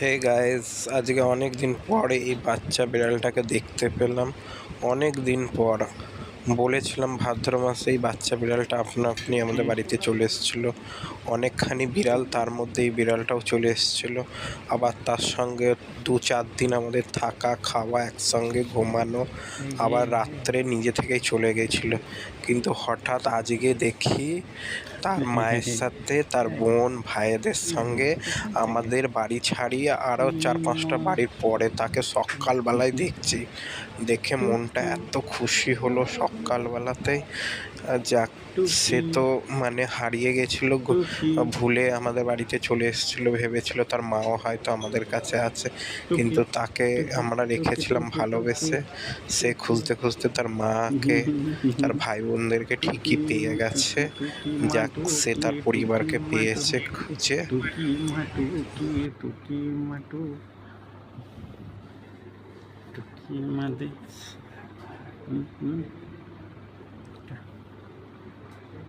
Hey guys, আজকে অনেক দিন পরে এই বাচ্চা বিড়ালটাকে দেখতে পেলাম। অনেক দিন পর বলেছিলাম ভাদ্র মাসে এই বাচ্চা বিড়ালটা আপনা আপনি আমাদের বাড়িতে চলে এসেছিলো। অনেকখানি বিড়াল, তার মধ্যে এই বিড়ালটাও চলে এসেছিলো। আবার তার সঙ্গে 2-4 দিন আমাদের থাকা খাওয়া একসঙ্গে, ঘুমানো, আবার রাত্রে নিজে থেকেই চলে গেছিলো। কিন্তু হঠাৎ আজকে দেখি তার মায়ের সাথে, তার বোন ভাইদের সঙ্গে আমাদের বাড়ি ছাড়িয়ে আরও 4-5টা বাড়ির পরে তাকে সকালবেলায় দেখছি। দেখে মনটা এত খুশি হলো সকালবেলাতেই। যাক, সে তো মানে হারিয়ে গেছিলো, ভুলে আমাদের বাড়িতে চলে এসেছিলো, ভেবেছিল তার মাও হয়তো আমাদের কাছে আছে, কিন্তু তাকে আমরা রেখেছিলাম ভালোবেসে। সে খুঁজতে খুঁজতে তার মাকে, তার ভাই বোনদেরকে ঠিকই পেয়ে গেছে। যাক, সে তার পরিবারকে পেয়েছে খুঁজে। টুকি মা দে